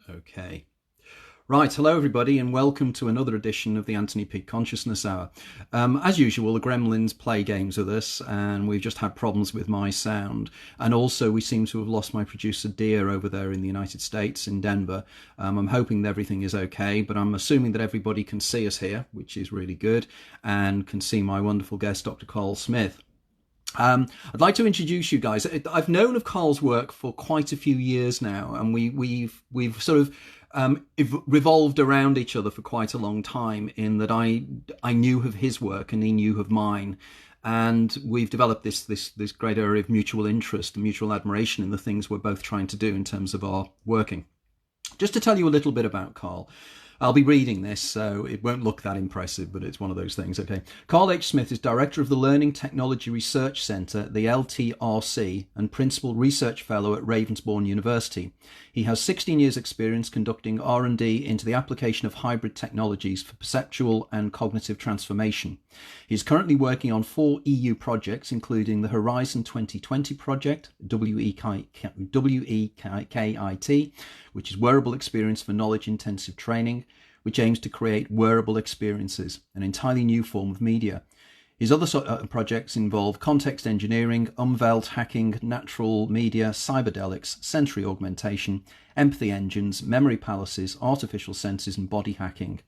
Okay. Right, hello everybody, and welcome to another edition of the Anthony Peake Consciousness Hour. As usual, the Gremlins play games with us, and we've just had problems with my sound. And also, we seem to have lost my producer Dear over there in the United States, in Denver. I'm hoping that everything is okay, but I'm assuming that everybody can see us here, which is really good, and can see my wonderful guest, Dr. Smith. I'd like to introduce you guys. I've known of Carl's work for quite a few years now, and we've sort of revolved around each other for quite a long time. In that I knew of his work and he knew of mine, and we've developed this great area of mutual interest and mutual admiration in the things we're both trying to do in terms of our working. Just to tell you a little bit about Carl. I'll be reading this, so it won't look that impressive, but it's one of those things. Okay. Carl H.Smith is Director of the Learning Technology Research Centre, the LTRC, and Principal Research Fellow at Ravensbourne University. He has 16 years' experience conducting R&D into the application of hybrid technologies for perceptual and cognitive transformation. He is currently working on 4 EU projects, including the Horizon 2020 project, WEKIT, which is Wearable Experience for Knowledge-Intensive Training, which aims to create wearable experiences, an entirely new form of media. His other projects involve context engineering, Umwelt hacking, natural media, cyberdelics, sensory augmentation, empathy engines, memory palaces, artificial senses, and body hacking.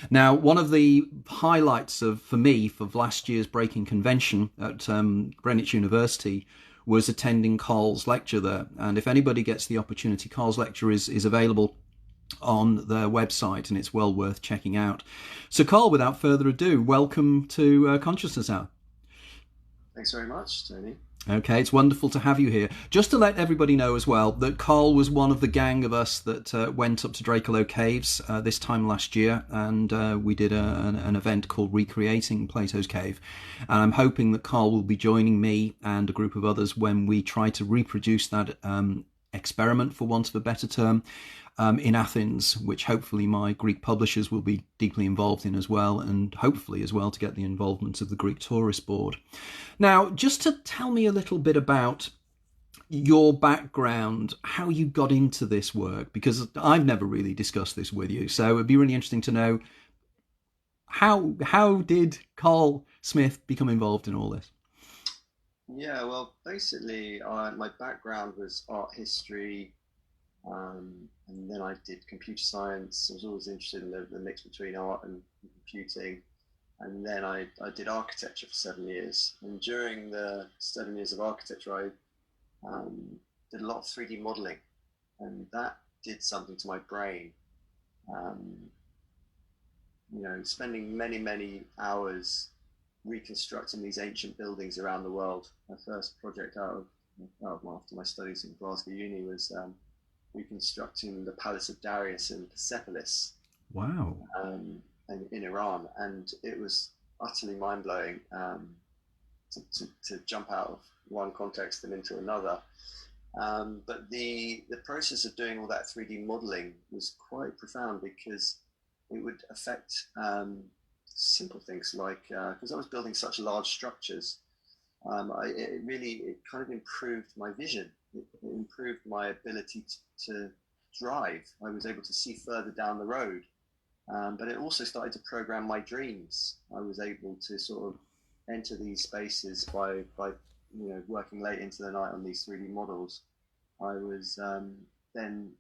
Now, one of the highlights for last year's Breaking Convention at Greenwich University was attending Carl's lecture there. And if anybody gets the opportunity, Carl's lecture is available on their website, and it's well worth checking out. So Carl, without further ado, welcome to Consciousness Hour. Thanks very much, Tony. Okay, it's wonderful to have you here. Just to let everybody know as well that Carl was one of the gang of us that went up to Drakelow Caves this time last year, and we did an event called Recreating Plato's Cave. And I'm hoping that Carl will be joining me and a group of others when we try to reproduce that experiment, for want of a better term, in Athens, which hopefully my Greek publishers will be deeply involved in as well, and hopefully as well to get the involvement of the Greek Tourist Board. Now, just to tell me a little bit about your background, how you got into this work, because I've never really discussed this with you, so it'd be really interesting to know how did Carl Smith become involved in all this? Yeah, well, basically, my background was art history, and then I did computer science. I was always interested in the mix between art and computing. And then I did architecture for 7 years. And during the 7 years of architecture, I did a lot of 3D modeling. And that did something to my brain. Spending many, many hours reconstructing these ancient buildings around the world. My first project after my studies in Glasgow Uni was reconstructing the Palace of Darius in Persepolis. Wow. In Iran, and it was utterly mind-blowing to jump out of one context and into another. But the process of doing all that 3D modeling was quite profound, because it would affect simple things like, because I was building such large structures, it kind of improved my vision. It improved my ability to drive. I was able to see further down the road. But it also started to program my dreams. I was able to sort of enter these spaces by working late into the night on these 3D models. I was then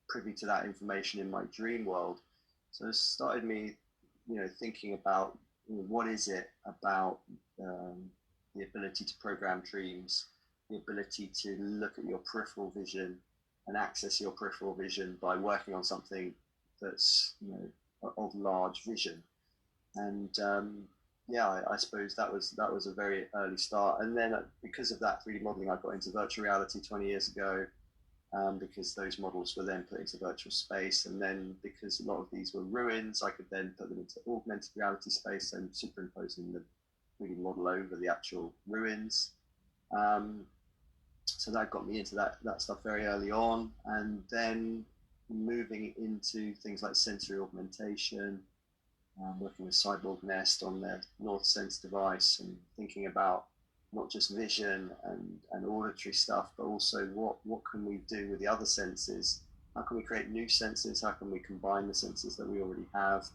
privy to that information in my dream world. So it started me, thinking about what is it about the ability to program dreams, the ability to look at your peripheral vision and access your peripheral vision by working on something that's of large vision. And I suppose that was a very early start. And then because of that 3D modeling, I got into virtual reality 20 years ago, because those models were then put into virtual space. And then because a lot of these were ruins, I could then put them into augmented reality space and superimposing the 3D model over the actual ruins. So that got me into that stuff very early on. And then moving into things like sensory augmentation, working with Cyborg Nest on their North Sense device, and thinking about not just vision and auditory stuff, but also what can we do with the other senses how can we create new senses? How can we combine the senses that we already have?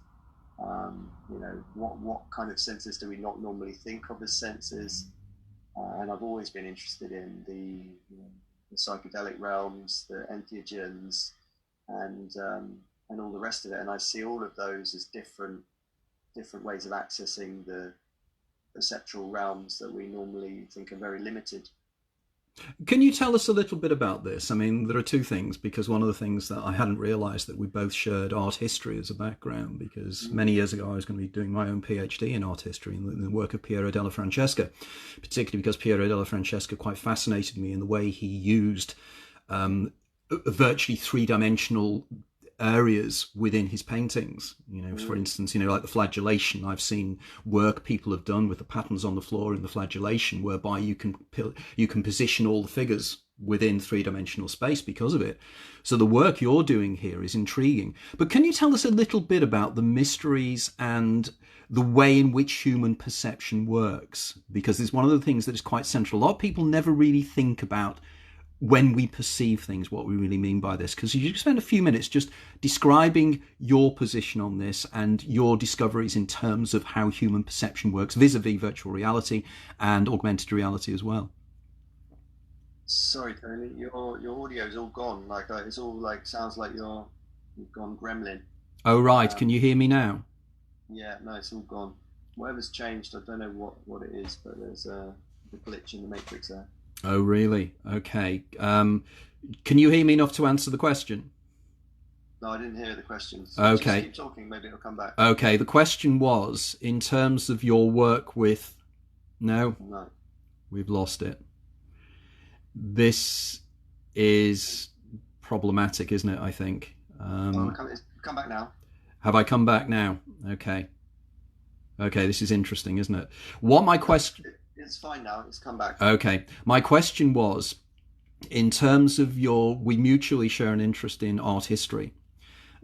You know, what kind of senses do we not normally think of as senses? And I've always been interested in the psychedelic realms, the entheogens, and all the rest of it. And I see all of those as different ways of accessing the perceptual realms that we normally think are very limited. Can you tell us a little bit about this? I mean, there are two things, because one of the things that I hadn't realised that we both shared art history as a background, because many years ago I was going to be doing my own PhD in art history in the work of Piero della Francesca, particularly because Piero della Francesca quite fascinated me in the way he used virtually three-dimensional areas within his paintings. You know, for instance, you know, like the flagellation. I've seen work people have done with the patterns on the floor in the flagellation, whereby you can position all the figures within three-dimensional space because of it. So the work you're doing here is intriguing. But can you tell us a little bit about the mysteries and the way in which human perception works? Because it's one of the things that is quite central. A lot of people never really think about when we perceive things, what we really mean by this. Because you spend a few minutes just describing your position on this and your discoveries in terms of how human perception works vis-a-vis virtual reality and augmented reality as well. Sorry, Tony, your audio is all gone. Like it's all like sounds like you've gone gremlin. Oh right, can you hear me now? Yeah, no, it's all gone. Whatever's changed, I don't know what it is, but there's a glitch in the matrix there. Oh really? Okay. Can you hear me enough to answer the question? No, I didn't hear the question. So Okay. Just keep talking, maybe it'll come back. Okay, the question was, in terms of your work with... No? No. We've lost it. This is problematic, isn't it, I think? Come back now. Have I come back now? Okay. Okay, this is interesting, isn't it? What my question... It's fine now, it's come back. Okay. My question was, in terms of we mutually share an interest in art history.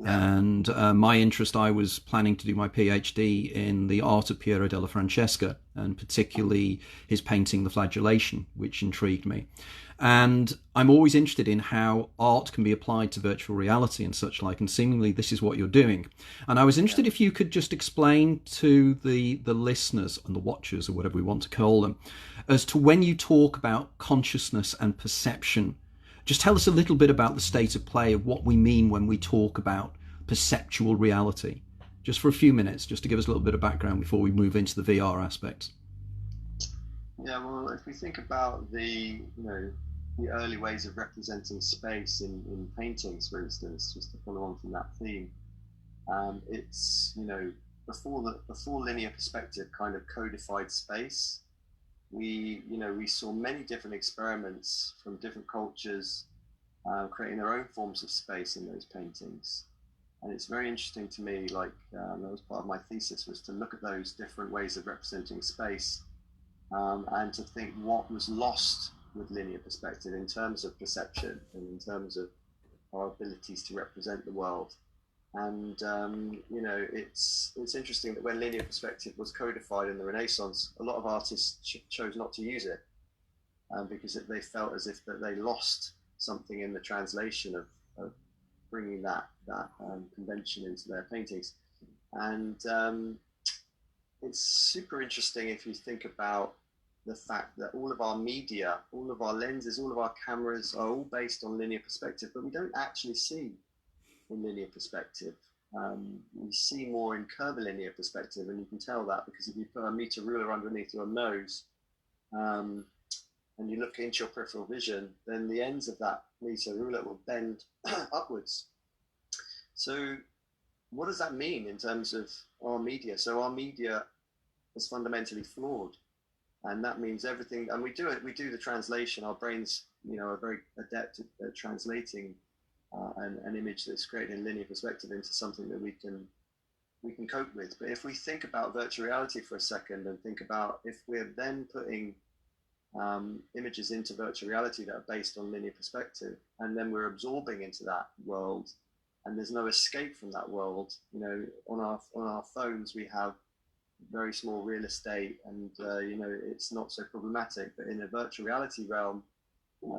Yeah. And my interest, I was planning to do my PhD in the art of Piero della Francesca, and particularly his painting The Flagellation, which intrigued me. And I'm always interested in how art can be applied to virtual reality and such like, and seemingly this is what you're doing. And I was interested if you could just explain to the listeners and the watchers, or whatever we want to call them, as to when you talk about consciousness and perception, just tell us a little bit about the state of play of what we mean when we talk about perceptual reality, just for a few minutes, just to give us a little bit of background before we move into the VR aspects. Yeah, well, if we think about the early ways of representing space in paintings, for instance, just to follow on from that theme, it's before linear perspective kind of codified space. We saw many different experiments from different cultures creating their own forms of space in those paintings. And it's very interesting to me, that was part of my thesis, was to look at those different ways of representing space and to think what was lost with linear perspective in terms of perception and in terms of our abilities to represent the world. And it's interesting that when linear perspective was codified in the Renaissance, a lot of artists chose not to use it because they felt as if that they lost something in the translation of bringing that convention into their paintings. And it's super interesting if you think about the fact that all of our media, all of our lenses, all of our cameras are all based on linear perspective, but we don't actually see in linear perspective. We see more in curvilinear perspective, and you can tell that because if you put a meter ruler underneath your nose and you look into your peripheral vision, then the ends of that meter ruler will bend upwards. So what does that mean in terms of our media? So our media is fundamentally flawed, and that means everything, and we do the translation. Our brains, are very adept at translating an image that's created in linear perspective into something that we can cope with. But if we think about virtual reality for a second and think about if we're then putting images into virtual reality that are based on linear perspective, and then we're absorbing into that world, and there's no escape from that world. On our phones we have very small real estate, and it's not so problematic. But in a virtual reality realm,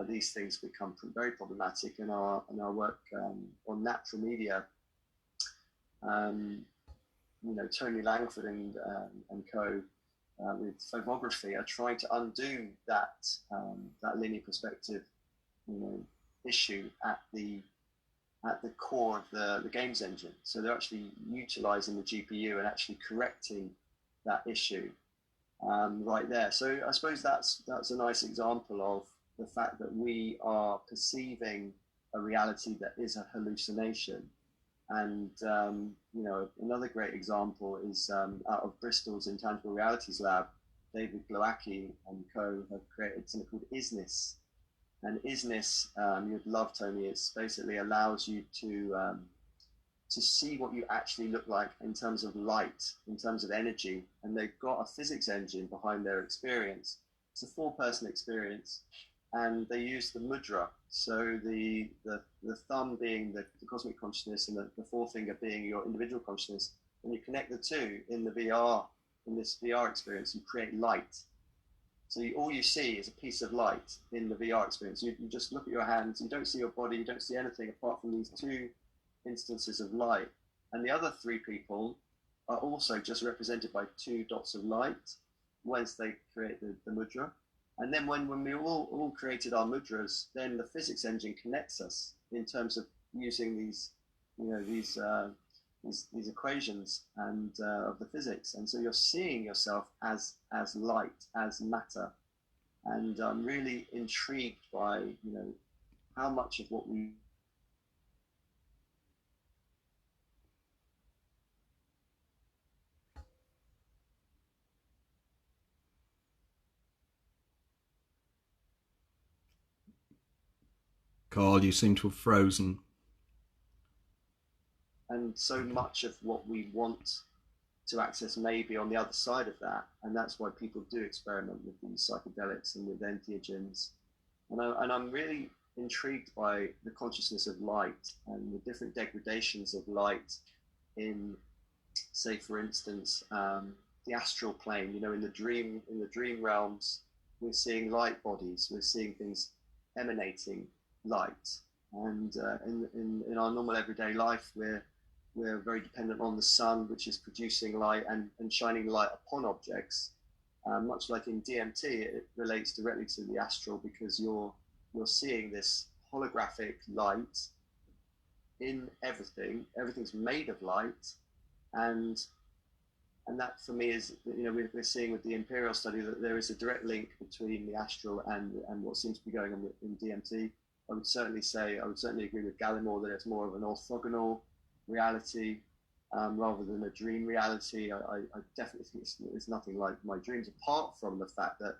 these things become very problematic in our work on natural media. Tony Langford and co with photography are trying to undo that linear perspective, issue at the core of the games engine. So they're actually utilizing the GPU and actually correcting that issue right there. So I suppose that's a nice example of the fact that we are perceiving a reality that is a hallucination. And another great example is out of Bristol's Intangible Realities Lab, David Glowacki and co have created something called ISNIS. And ISNIS, you'd love, Tony, it basically allows you to see what you actually look like in terms of light, in terms of energy. And they've got a physics engine behind their experience. It's a 4-person experience. And they use the mudra, so the thumb being the cosmic consciousness and the forefinger being your individual consciousness. When you connect the two in this VR experience, you create light. So all you see is a piece of light in the VR experience. You just look at your hands, you don't see your body, you don't see anything apart from these 2 instances of light. And the other 3 people are also just represented by 2 dots of light once they create the mudra. And then when we all created our mudras, then the physics engine connects us in terms of using these equations and of the physics. And so you're seeing yourself as light, as matter. And I'm really intrigued by how much of what we Carl, you seem to have frozen. And so much of what we want to access may be on the other side of that. And that's why people do experiment with these psychedelics and with entheogens. And I'm really intrigued by the consciousness of light and the different degradations of light in, say, for instance, the astral plane. In the dream realms, we're seeing light bodies, we're seeing things emanating light, and in our normal everyday life we're very dependent on the sun, which is producing light and shining light upon objects. Much like in DMT, it relates directly to the astral, because you're seeing this holographic light in everything's made of light, and that for me is, we're seeing with the Imperial study that there is a direct link between the astral and what seems to be going on in DMT. I would certainly agree with Gallimore that it's more of an orthogonal reality rather than a dream reality. I definitely think it's nothing like my dreams, apart from the fact that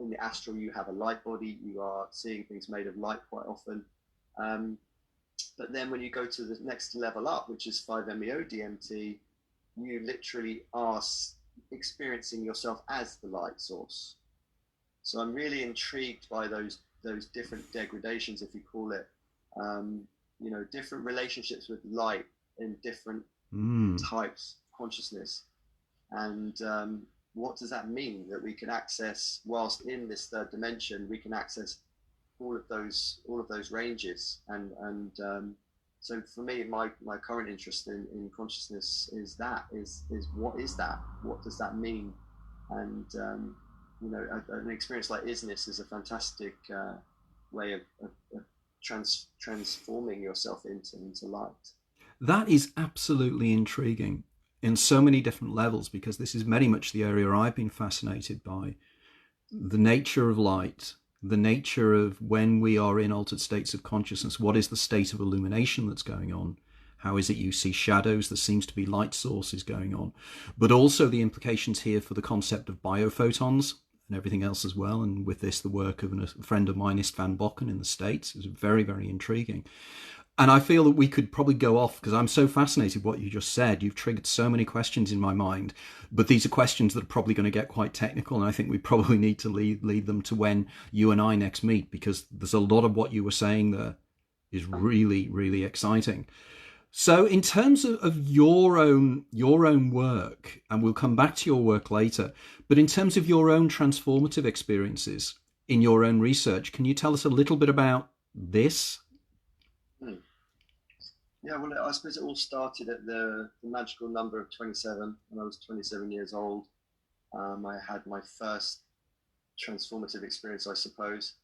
in the astral you have a light body, you are seeing things made of light quite often. But then when you go to the next level up, which is 5-MeO DMT, you literally are experiencing yourself as the light source. So I'm really intrigued by those different degradations, if you call it, different relationships with light in different types of consciousness. And what does that mean? That we can access, whilst in this third dimension, we can access all of those ranges. And so for me, my current interest in consciousness is what is that? What does that mean? And an experience like ISNIS is a fantastic way of transforming yourself into light. That is absolutely intriguing in so many different levels, because this is very much the area I've been fascinated by. The nature of light, the nature of when we are in altered states of consciousness, what is the state of illumination that's going on? How is it you see shadows? There seems to be light sources going on, but also the implications here for the concept of biophotons and everything else as well. And with this, the work of a friend of mine, Istvan Bokken in the States, is very, very intriguing. And I feel that we could probably go off, because I'm so fascinated with what you just said. You've triggered so many questions in my mind, but these are questions that are probably going to get quite technical, and I think we probably need to lead them to when you and I next meet, because there's a lot of what you were saying there is really, really exciting. So in terms of your own work, and we'll come back to your work later, but in terms of your own transformative experiences, in your own research. Can you tell us a little bit about this? Hmm. Yeah, well, I suppose it all started at the magical number of 27. When I was 27 years old, I had my first transformative experience, I suppose.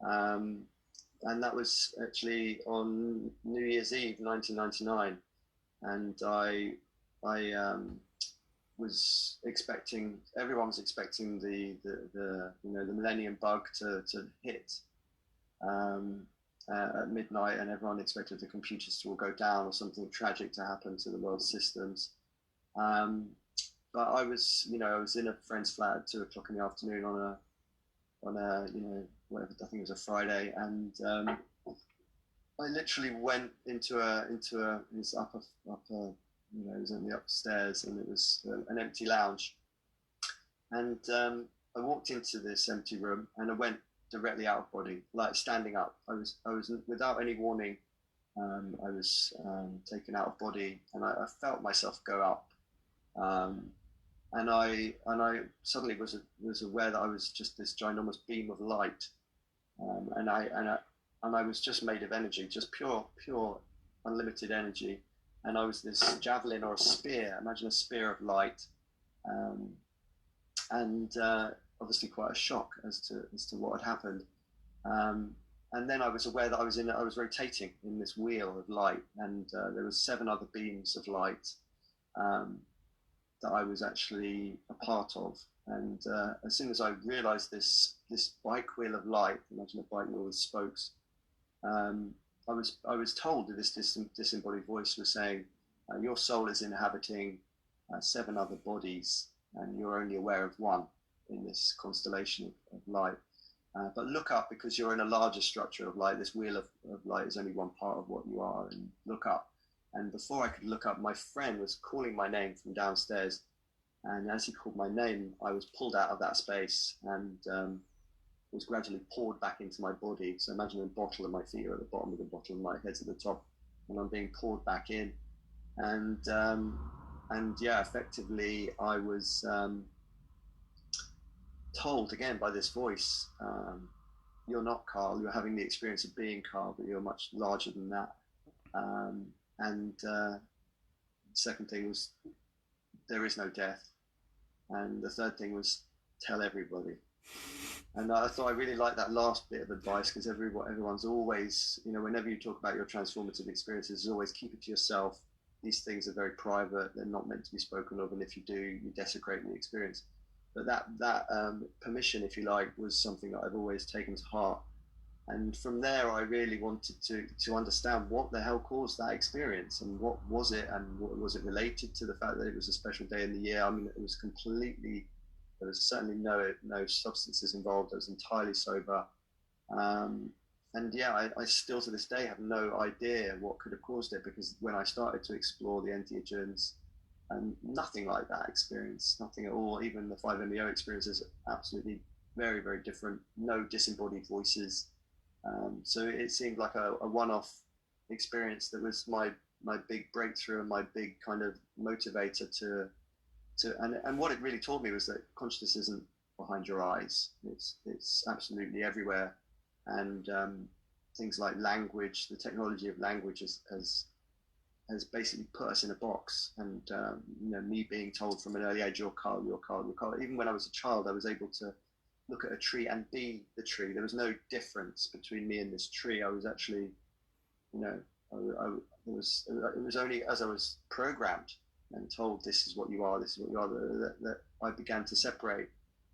Um, and that was actually on New Year's Eve, 1999. And I was expecting, everyone was expecting the Millennium Bug to hit um, at midnight, and everyone expected the computers to all go down or something tragic to happen to the world's systems. Um, but I was in a friend's flat at 2 o'clock in the afternoon on a whatever, I think it was a Friday, and I literally went into this upper it was in the upstairs, and it was an empty lounge, and I walked into this empty room, and I went directly out of body, like standing up. I was without any warning. I was taken out of body, and I felt myself go up, um, and I suddenly was aware that I was just this ginormous beam of light, and I was just made of energy, just pure, unlimited energy, and I was this javelin or a spear. Imagine a spear of light, um, and obviously quite a shock as to what had happened. Um, and then I was aware that I was rotating in this wheel of light, and there was 7 other beams of light um, that I was actually a part of. And as soon as I realised this bike wheel of light, imagine a bike wheel with spokes, um, I was told that this disembodied voice was saying, your soul is inhabiting 7 other bodies, and you're only aware of one in this constellation of light. But look up, because you're in a larger structure of light. This wheel of light is only one part of what you are, and look up. And before I could look up, my friend was calling my name from downstairs. And as he called my name, I was pulled out of that space and was gradually poured back into my body. So imagine a bottle, and my feet are at the bottom of the bottle and my head's at the top, and I'm being poured back in. And yeah, effectively I was told again by this voice, you're not Carl, you're having the experience of being Carl, but you're much larger than that. And the second thing was, there is no death. And the third thing was, tell everybody. And I thought I really liked that last bit of advice, because everyone's always, whenever you talk about your transformative experiences, always keep it to yourself. These things are very private. They're not meant to be spoken of. And if you do, you desecrate the experience. But that permission, if you like, was something that I've always taken to heart. And from there, I really wanted to understand what the hell caused that experience, and what was it, and what was it related to the fact that it was a special day in the year. I mean, it was completely, there was certainly no substances involved. I was entirely sober. And yeah, I still to this day have no idea what could have caused it, because when I started to explore the entheogens, and nothing like that experience, nothing at all. Even the 5-MeO experience is absolutely very, very different. No disembodied voices. So it seemed like a one-off experience that was my big breakthrough and my big kind of motivator and what it really taught me was that consciousness isn't behind your eyes. It's absolutely everywhere. And things like language, the technology of language has basically put us in a box. And me being told from an early age, you're Carl, you're Carl, you're Carl. Even when I was a child, I was able to look at a tree and be the tree. There was no difference between me and this tree. I was actually, it was only as I was programmed and told this is what you are, this is what you are, that I began to separate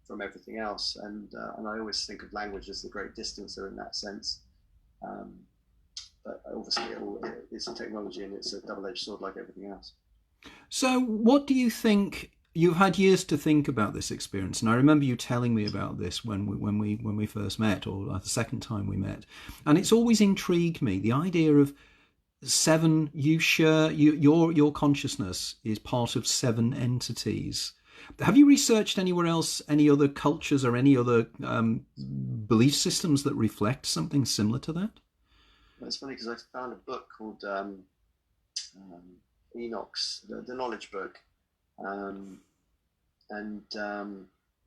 from everything else. And I always think of language as the great distancer in that sense. But obviously it's a technology, and it's a double-edged sword like everything else. So what do you think? You've had years to think about this experience, and I remember you telling me about this when we first met, or the second time we met. And it's always intrigued me, the idea of 7. Your consciousness is part of 7 entities. Have you researched anywhere else, any other cultures or any other belief systems that reflect something similar to that? Well, it's funny because I found a book called Enoch's, the knowledge book. And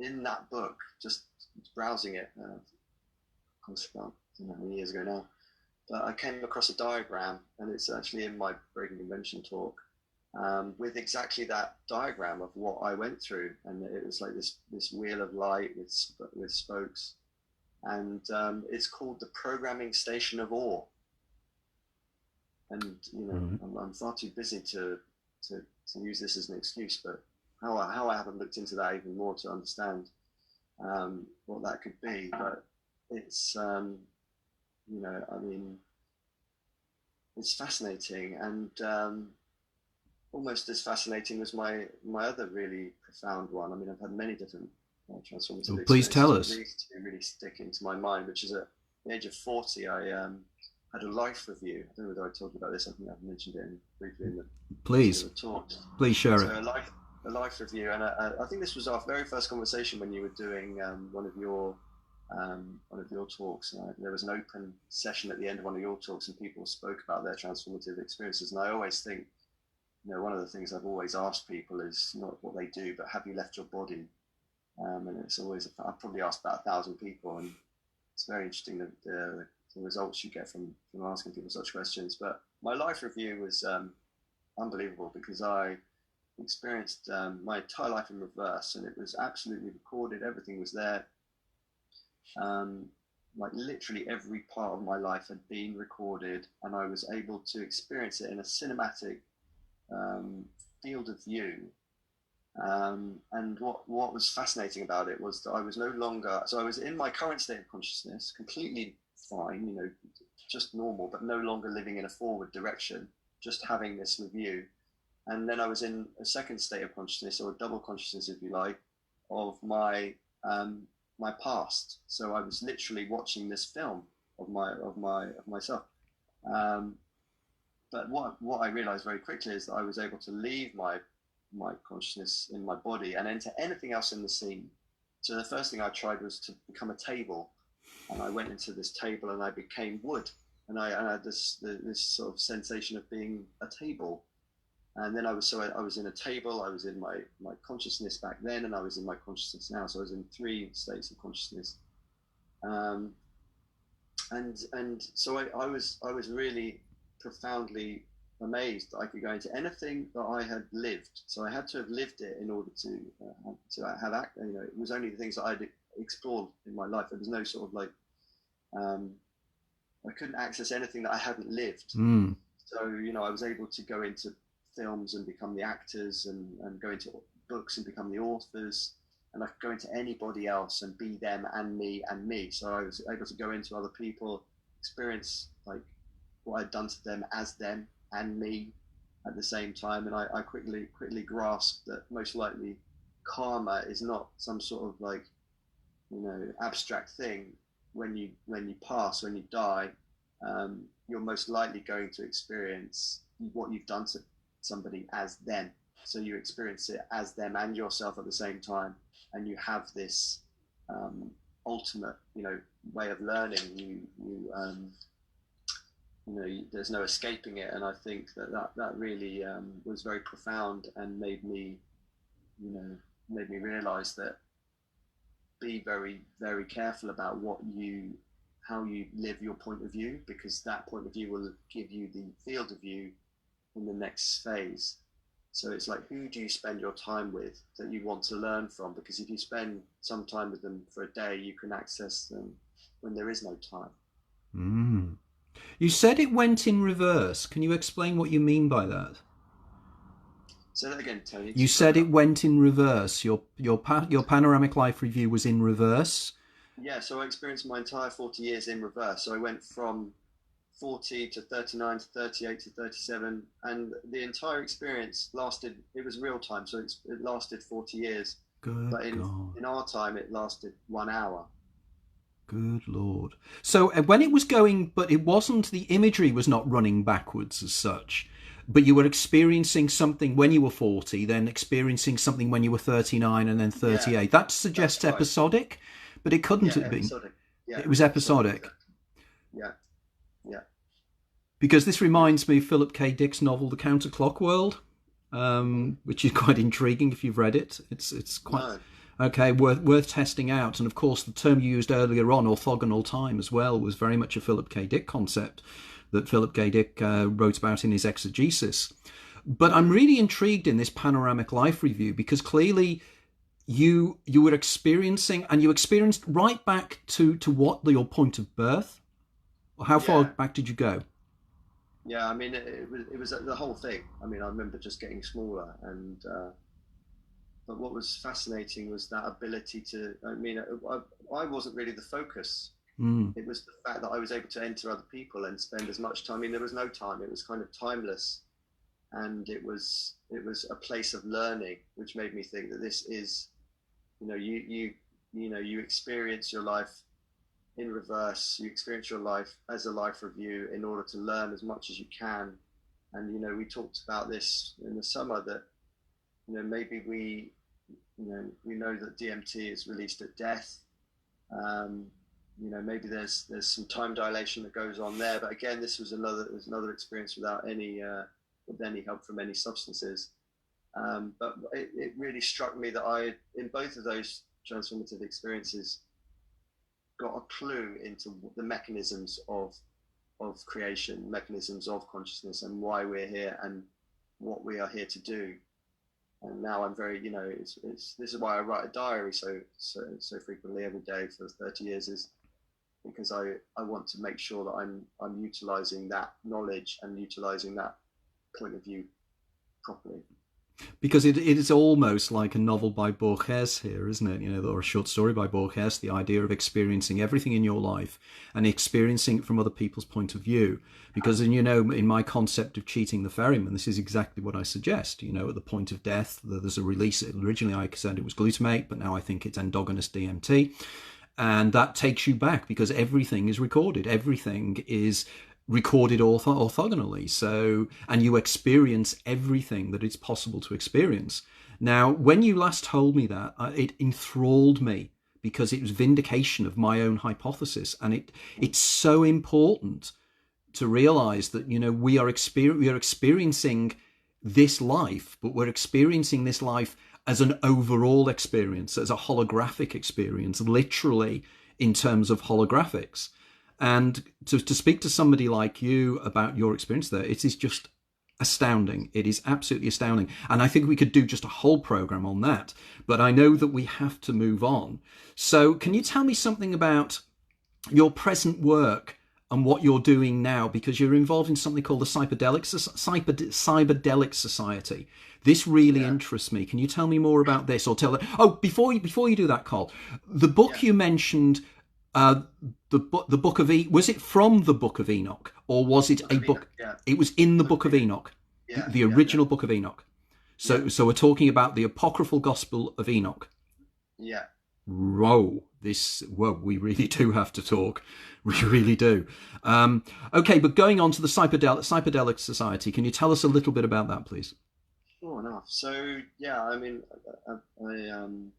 in that book, just browsing it course, about how many years ago now. But I came across a diagram, and it's actually in my Breaking Convention talk, with exactly that diagram of what I went through, and it was like this wheel of light with spokes, and it's called the Programming Station of Awe. And I'm far too busy to use this as an excuse, but how I haven't looked into that even more to understand what that could be. But it's it's fascinating, and almost as fascinating as my other really profound one. I mean, I've had many different transformative experiences. Please tell us. Really stick into my mind, which is at the age of 40, I had a life review. I don't know whether I told you about this. I think I've mentioned it briefly in the talk. Please share it. A life review, and I think this was our very first conversation when you were doing one of your talks. There was an open session at the end of one of your talks, and people spoke about their transformative experiences. And I always think, one of the things I've always asked people is not what they do, but have you left your body? And it's always, I've probably asked about 1,000 people, and it's very interesting the results you get from asking people such questions. But my life review was unbelievable, because I experienced my entire life in reverse, and it was absolutely recorded. Everything was there. Like literally every part of my life had been recorded, and I was able to experience it in a cinematic field of view. And what was fascinating about it was that I was no longer, so I was in my current state of consciousness, completely fine, just normal, but no longer living in a forward direction, just having this review. And then I was in a second state of consciousness, or a double consciousness, if you like, of my past. So I was literally watching this film of myself. But what I realized very quickly is that I was able to leave my consciousness in my body and enter anything else in the scene. So the first thing I tried was to become a table, and I went into this table and I became wood, and I had this sort of sensation of being a table. And then I was in a table, I was in my consciousness back then, and I was in my consciousness now. So I was in 3 states of consciousness. And so I was really profoundly amazed that I could go into anything that I had lived. So I had to have lived it in order to have it was only the things that I'd explored in my life. There was no sort of like, I couldn't access anything that I hadn't lived. So, I was able to go into films and become the actors, and go into books and become the authors, and I could go into anybody else and be them and me. So I was able to go into other people, experience like what I'd done to them as them and me at the same time. And I quickly grasped that most likely karma is not some sort of like, abstract thing. When you pass, when you die, you're most likely going to experience what you've done to somebody as them. So you experience it as them and yourself at the same time, and you have this ultimate, way of learning. There's no escaping it. And I think that really was very profound, and made me realize that be very, very careful about how you live your point of view, because that point of view will give you the field of view in the next phase. So it's like, who do you spend your time with that you want to learn from? Because if you spend some time with them for a day, you can access them when there is no time. You said it went in reverse. Can you explain what you mean by that? Say that again, Tony. You said it went in reverse. Your panoramic life review was in reverse. Yeah, so I experienced my entire 40 years in reverse. So I went from 40 to 39 to 38 to 37, and the entire experience lasted, it was real time, so it lasted 40 years. But in our time, it lasted 1 hour. Good Lord. So when it was going, but it wasn't, the imagery was not running backwards as such, but you were experiencing something when you were 40, then experiencing something when you were 39, and then 38. Yeah, that suggests episodic, but it couldn't have been. Yeah, it was episodic. Yeah. Because this reminds me of Philip K. Dick's novel, The Counterclock World, which is quite intriguing if you've read it. It's quite... Okay, worth testing out. And of course, the term you used earlier on, orthogonal time, as well, was very much a Philip K. Dick concept that Philip K. Dick wrote about in his exegesis. But I'm really intrigued in this panoramic life review because clearly you were experiencing, and you experienced right back to what your point of birth. How far back did you go? Yeah, I mean, it was the whole thing. I mean, I remember just getting smaller, and but what was fascinating was that ability to. I mean, I wasn't really the focus. Mm. It was the fact that I was able to enter other people and spend as much time. I mean, there was no time. It was kind of timeless, and it was a place of learning, which made me think that this is, you experience your life in reverse. You experience your life as a life review in order to learn as much as you can. And we talked about this in the summer that maybe we know that DMT is released at death. Maybe there's some time dilation that goes on there. But again, this was another experience without any help from any substances. But it really struck me that I, in both of those transformative experiences, got a clue into the mechanisms of creation, mechanisms of consciousness, and why we're here and what we are here to do. And now I'm very, this is why I write a diary so frequently every day for 30 years, is because I want to make sure that I'm utilizing that knowledge and utilizing that point of view properly. Because it is almost like a novel by Borges here, isn't it? Or a short story by Borges, the idea of experiencing everything in your life and experiencing it from other people's point of view. Because, in my concept of cheating the ferryman, this is exactly what I suggest. At the point of death, there's a release. Originally, I said it was glutamate, but now I think it's endogenous DMT. And that takes you back because everything is recorded. Everything is recorded orthogonally. So, and you experience everything that it's possible to experience. Now, when you last told me that, it enthralled me because it was vindication of my own hypothesis. And it's so important to realize that, we are experiencing this life, but we're experiencing this life as an overall experience, as a holographic experience, literally in terms of holographics. And to speak to somebody like you about your experience there, it is just astounding. It is absolutely astounding. And I think we could do just a whole program on that. But I know that we have to move on. So can you tell me something about your present work and what you're doing now? Because you're involved in something called the Cyberdelic Society. This really interests me. Can you tell me more about this? Or before you do that, Col, the book you mentioned, the Book of was it from the Book of Enoch, or was it a book? Yeah. It was in the Book of Enoch, the original Book of Enoch. So we're talking about the apocryphal Gospel of Enoch. Yeah. We really do have to talk. We really do. Okay, but going on to the Cyberdelic Society, can you tell us a little bit about that, please? Sure enough. So I mean, I'm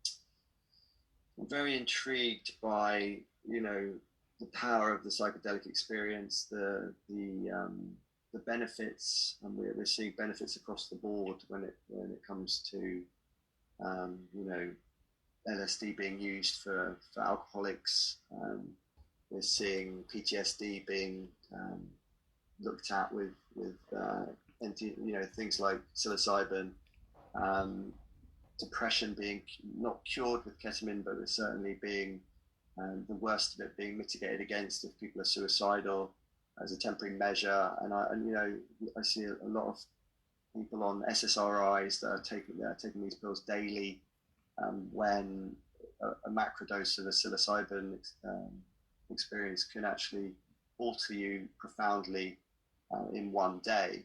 very intrigued by the power of the psychedelic experience, the benefits, and we're seeing benefits across the board when it comes to LSD being used for alcoholics. We're seeing PTSD being looked at with things like psilocybin. Depression being not cured with ketamine, but it's certainly being the worst of it being mitigated against if people are suicidal as a temporary measure. And I see a lot of people on SSRIs that are taking these pills daily, when a macrodose of a psilocybin experience can actually alter you profoundly in one day.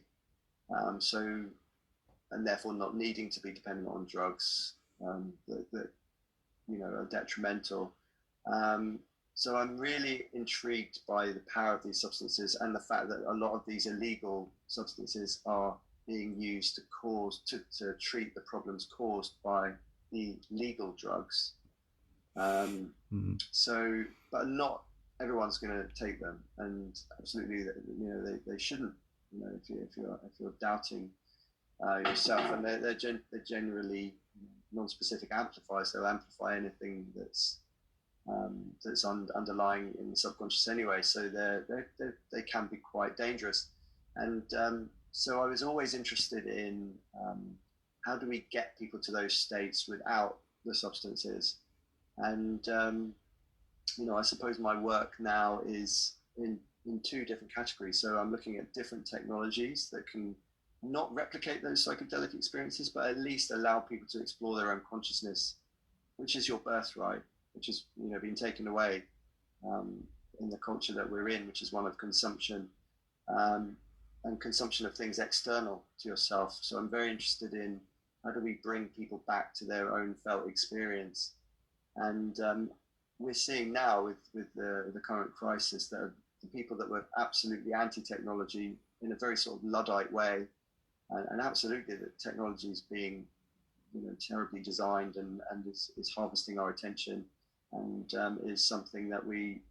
And therefore not needing to be dependent on drugs that are detrimental. So I'm really intrigued by the power of these substances and the fact that a lot of these illegal substances are being used to treat the problems caused by the legal drugs. So, but not everyone's going to take them, and absolutely, they shouldn't. If you're doubting yourself, and they're generally non-specific amplifiers. They'll amplify anything that's underlying in the subconscious anyway. So they can be quite dangerous. And so I was always interested in how do we get people to those states without the substances. And I suppose my work now is in two different categories. So I'm looking at different technologies that can not replicate those psychedelic experiences, but at least allow people to explore their own consciousness, which is your birthright, which has been taken away in the culture that we're in, which is one of consumption and consumption of things external to yourself. So I'm very interested in how do we bring people back to their own felt experience. And we're seeing now with the current crisis that the people that were absolutely anti-technology in a very sort of Luddite way, and absolutely that technology is being terribly designed and is harvesting our attention, and is something that we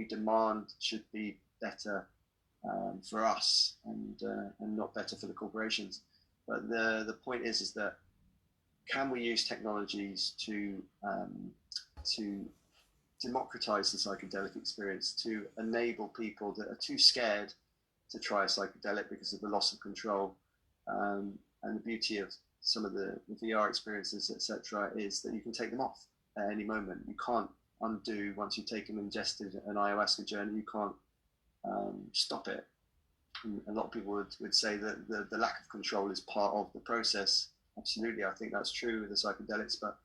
demand should be better for us and not better for the corporations. But the point is that can we use technologies to democratize the psychedelic experience, to enable people that are too scared to try a psychedelic because of the loss of control, and the beauty of some of the VR experiences, etc., is that you can take them off at any moment. You can't undo once you've taken ingested an ayahuasca journey. You can't stop it. And a lot of people would say that the lack of control is part of the process. Absolutely, I think that's true with the psychedelics, but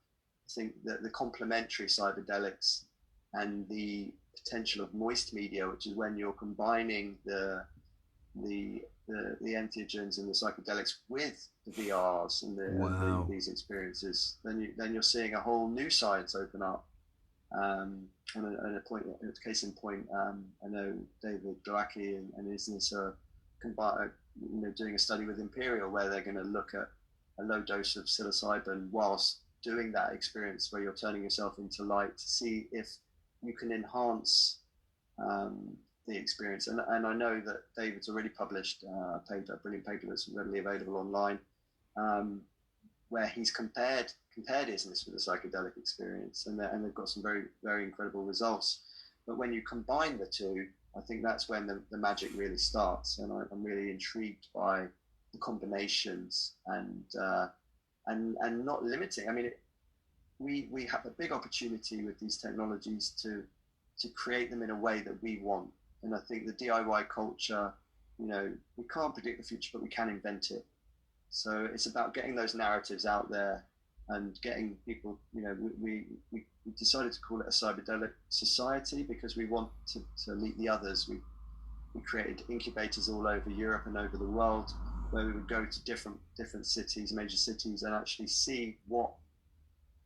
I think that the complementary psychedelics and the potential of moist media, which is when you're combining the entheogens and the psychedelics with the VRs and these experiences, then you're seeing a whole new science open up. And a case in point, I know David Proeckl and Ioannis are doing a study with Imperial where they're going to look at a low dose of psilocybin whilst doing that experience where you're turning yourself into light to see if you can enhance the experience. And I know that David's already published a brilliant paper that's readily available online, where he's compared Ioannis with a psychedelic experience, and they've got some very, very incredible results. But when you combine the two, I think that's when the magic really starts, and I'm really intrigued by the combinations and not limiting. I mean, we have a big opportunity with these technologies to create them in a way that we want. And I think the DIY culture, we can't predict the future, but we can invent it. So it's about getting those narratives out there and getting people, we decided to call it a cyberdelic society because we want to meet the others. We created incubators all over Europe and over the world where we would go to different cities, major cities, and actually see what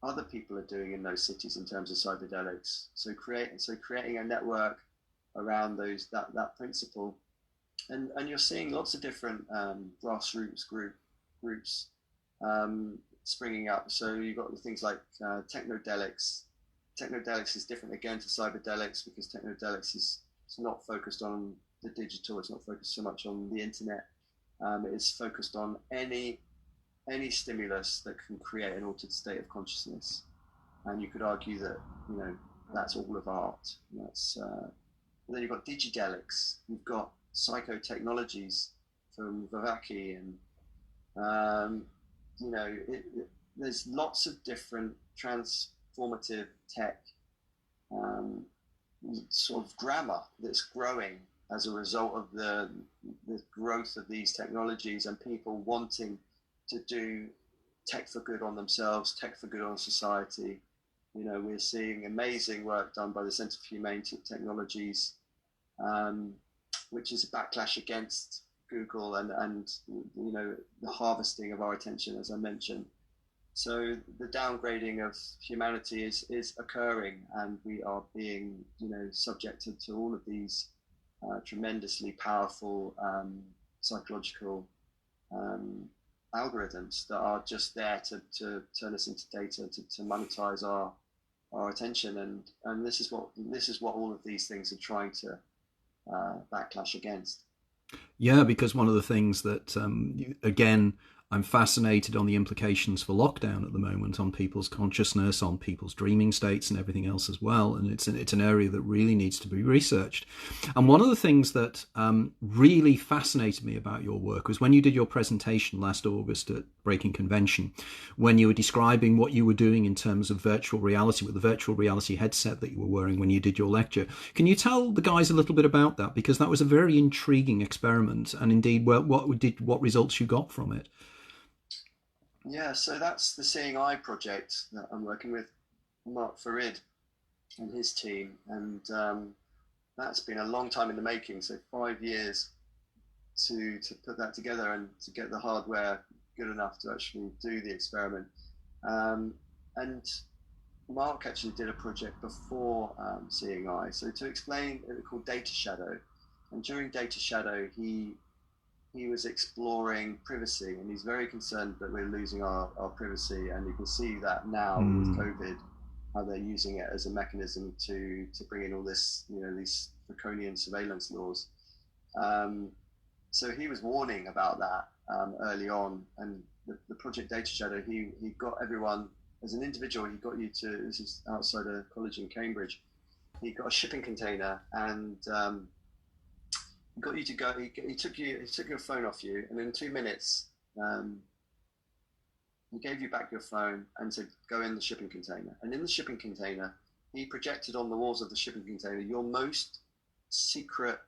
other people are doing in those cities in terms of psychedelics. So creating a network around that principle, and you're seeing lots of different grassroots groups springing up. So you've got things like technodelics. Technodelics is different again to cyberdelics because technodelics is not focused on the digital. It's not focused so much on the internet. It's focused on any stimulus that can create an altered state of consciousness. And you could argue that that's all of art. Then you've got digidelics. You've got psychotechnologies from Vavaki, and there's lots of different transformative tech sort of grammar that's growing as a result of the growth of these technologies and people wanting to do tech for good on themselves, tech for good on society. We're seeing amazing work done by the Centre for Humane Technologies, which is a backlash against Google and the harvesting of our attention, as I mentioned. So the downgrading of humanity is occurring, and we are being subjected to all of these tremendously powerful psychological algorithms that are just there to turn us into data, to monetize our attention, and this is what all of these things are trying to backlash against. Yeah, because one of the things that again I'm fascinated on the implications for lockdown at the moment on people's consciousness, on people's dreaming states and everything else as well. And it's an area that really needs to be researched. And one of the things that really fascinated me about your work was when you did your presentation last August at Breaking Convention, when you were describing what you were doing in terms of virtual reality with the virtual reality headset that you were wearing when you did your lecture. Can you tell the guys a little bit about that? Because that was a very intriguing experiment, and indeed what results you got from it. Yeah, so that's the Seeing Eye project that I'm working with Mark Farid and his team, and that's been a long time in the making. So 5 years to put that together and to get the hardware good enough to actually do the experiment. And Mark actually did a project before Seeing Eye. So to explain, it was called Data Shadow, and during Data Shadow, he was exploring privacy, and he's very concerned that we're losing our privacy, and you can see that now with COVID, how they're using it as a mechanism to bring in all this, these draconian surveillance laws. So he was warning about that early on, and the project Data Shadow, he got everyone, as an individual, he got you to, this is outside a college in Cambridge, he got a shipping container, and got you to go. He took your phone off you, and in 2 minutes, he gave you back your phone and said, "Go in the shipping container." And in the shipping container, he projected on the walls of the shipping container your most secret,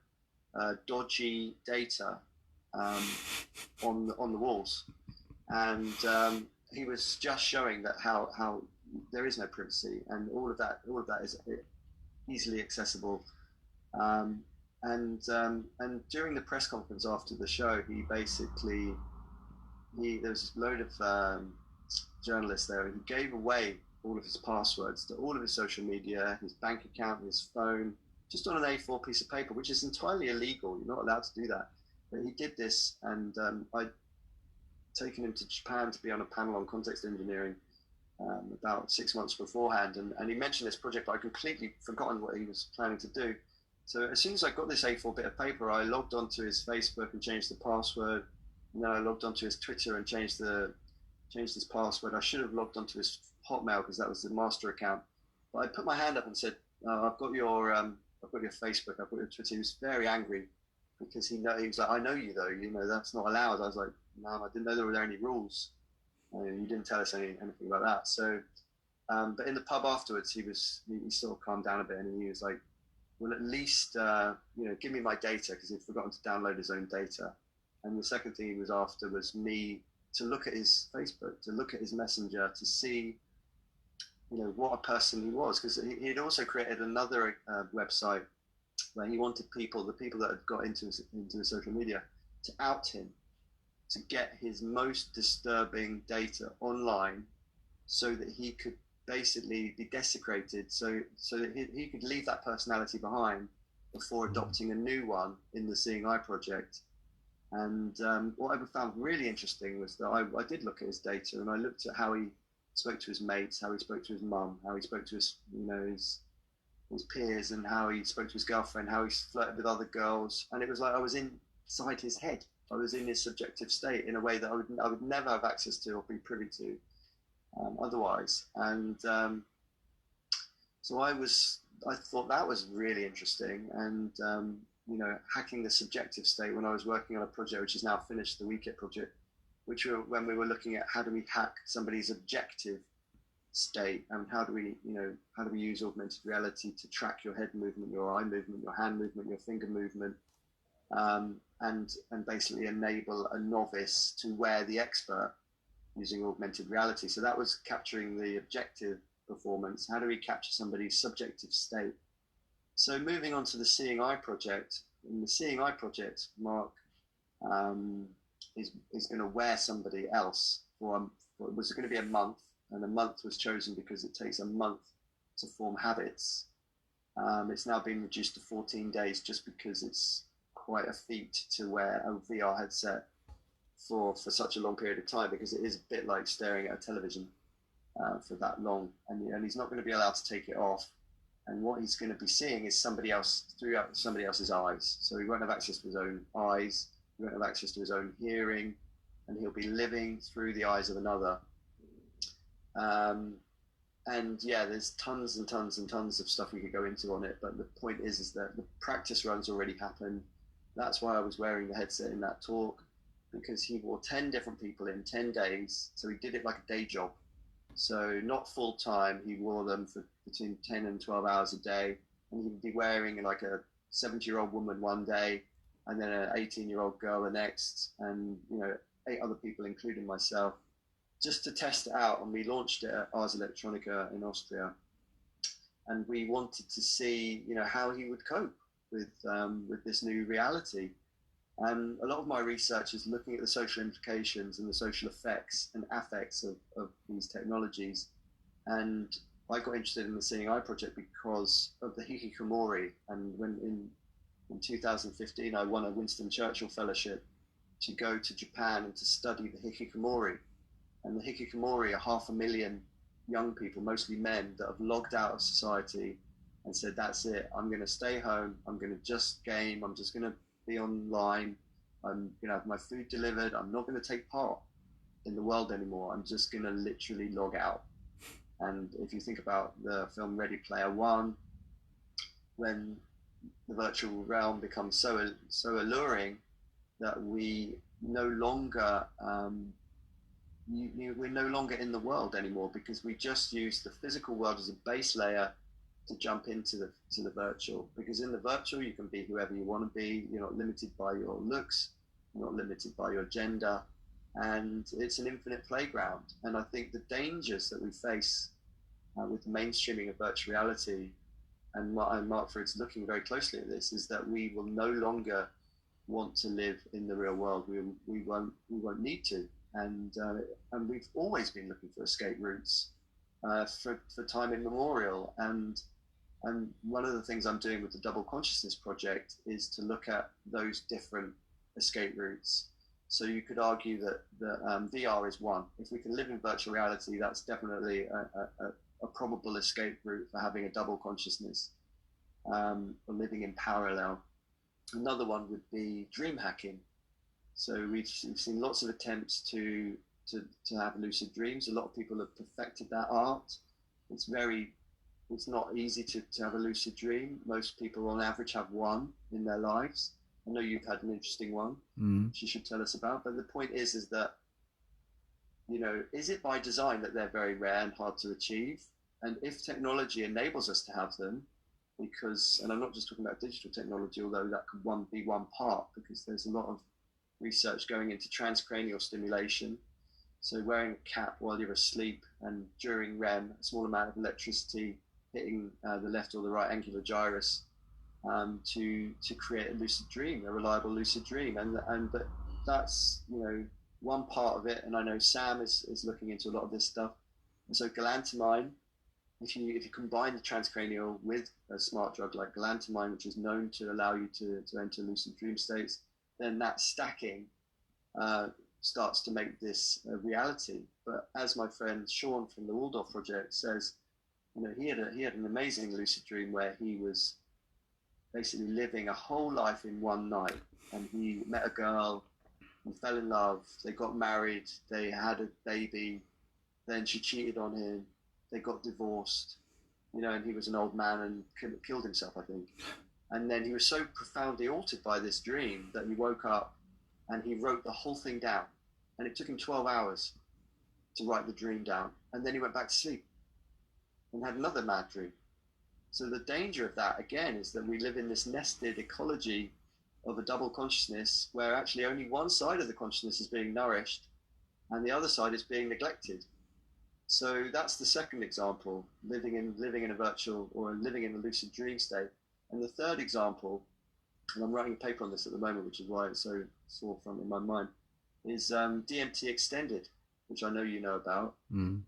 dodgy data on the walls, and he was just showing that how there is no privacy, and all of that is easily accessible. And during the press conference after the show, there was a load of journalists there, and he gave away all of his passwords to all of his social media, his bank account, his phone, just on an A4 piece of paper, which is entirely illegal. You're not allowed to do that. But he did this, and I'd taken him to Japan to be on a panel on context engineering about 6 months beforehand, and he mentioned this project, but I'd completely forgotten what he was planning to do. So as soon as I got this A4 bit of paper, I logged onto his Facebook and changed the password. And then I logged onto his Twitter and changed his password. I should have logged onto his Hotmail because that was the master account. But I put my hand up and said, "I've got your Facebook, I've got your Twitter." He was very angry because he was like, "I know you though. That's not allowed." I was like, "No, I didn't know there were any rules. You didn't tell us anything about that." So, but in the pub afterwards, he sort of calmed down a bit, and he was like, "Well, at least give me my data," because he'd forgotten to download his own data. And the second thing he was after was me to look at his Facebook, to look at his Messenger, to see what a person he was, because he'd also created another website where he wanted the people that had got into his social media, to out him, to get his most disturbing data online, so that he could basically be desecrated, so that he could leave that personality behind before adopting a new one in the Seeing Eye project. And what I found really interesting was that I did look at his data, and I looked at how he spoke to his mates, how he spoke to his mum, how he spoke to his peers, and how he spoke to his girlfriend, how he flirted with other girls. And it was like I was inside his head. I was in his subjective state in a way that I would never have access to or be privy to otherwise. And so I thought that was really interesting. And hacking the subjective state, when I was working on a project which is now finished, the WEKIT project, when we were looking at how do we hack somebody's objective state, and how do we use augmented reality to track your head movement, your eye movement, your hand movement, your finger movement, and basically enable a novice to wear the expert using augmented reality. So that was capturing the objective performance. How do we capture somebody's subjective state? So moving on to the Seeing Eye project. In the Seeing Eye project, Mark is going to wear somebody else it was going to be a month, and a month was chosen because it takes a month to form habits. It's now been reduced to 14 days just because it's quite a feat to wear a VR headset for such a long period of time, because it is a bit like staring at a television for that long, and he's not going to be allowed to take it off. And what he's going to be seeing is somebody else through somebody else's eyes. So he won't have access to his own eyes, he won't have access to his own hearing, and he'll be living through the eyes of another. And yeah, there's tons and tons and tons of stuff we could go into on it, but the point is that the practice runs already happened. That's why I was wearing the headset in that talk, because he wore 10 different people in 10 days. So he did it like a day job. So not full time, he wore them for between 10 and 12 hours a day. And he'd be wearing like a 70-year-old woman one day, and then an 18-year-old girl the next, and 8 other people, including myself, just to test it out. And we launched it at Ars Electronica in Austria. And we wanted to see, how he would cope with this new reality. And a lot of my research is looking at the social implications and the social effects and affects of these technologies. And I got interested in the Seeing Eye project because of the hikikomori. And when in 2015, I won a Winston Churchill Fellowship to go to Japan and to study the hikikomori. And the hikikomori are 500,000 young people, mostly men, that have logged out of society and said, that's it, I'm going to stay home, I'm going to just game, I'm just going to be online, I'm going to have my food delivered, I'm not going to take part in the world anymore, I'm just going to literally log out. And if you think about the film Ready Player One, when the virtual realm becomes so alluring that we no longer we're no longer in the world anymore, because we just use the physical world as a base layer to jump into the virtual. Because in the virtual you can be whoever you want to be, you're not limited by your looks, you're not limited by your gender, and it's an infinite playground. And I think the dangers that we face with the mainstreaming of virtual reality, and Mark Frid's looking very closely at this, is that we will no longer want to live in the real world. We won't need to. And we've always been looking for escape routes for time immemorial. And one of the things I'm doing with the Double Consciousness Project is to look at those different escape routes. So you could argue that VR is one. If we can live in virtual reality, that's definitely a probable escape route for having a double consciousness, or living in parallel. Another one would be dream hacking. So we've seen lots of attempts to have lucid dreams. A lot of people have perfected that art. It's not easy to have a lucid dream. Most people on average have one in their lives. I know you've had an interesting one, which you should tell us about. But the point is that, is it by design that they're very rare and hard to achieve? And if technology enables us to have them, and I'm not just talking about digital technology, although that could be one part, because there's a lot of research going into transcranial stimulation. So wearing a cap while you're asleep, and during REM, a small amount of electricity hitting the left or the right angular gyrus to create a lucid dream, a reliable lucid dream. But that's one part of it. And I know Sam is looking into a lot of this stuff. And so galantamine, if you combine the transcranial with a smart drug like galantamine, which is known to allow you to enter lucid dream states, then that stacking starts to make this a reality. But as my friend Sean from the Waldorf Project says, he had an amazing lucid dream where he was basically living a whole life in one night, and he met a girl and fell in love. They got married, they had a baby, then she cheated on him, they got divorced, and he was an old man and killed himself, I think. And then he was so profoundly altered by this dream that he woke up and he wrote the whole thing down. And it took him 12 hours to write the dream down. And then he went back to sleep and had another mad dream. So the danger of that, again, is that we live in this nested ecology of a double consciousness where actually only one side of the consciousness is being nourished and the other side is being neglected. So that's the second example, living in a virtual or living in a lucid dream state. And the third example, and I'm writing a paper on this at the moment, which is why it's so forefront in my mind, is DMT extended, which I know you know about.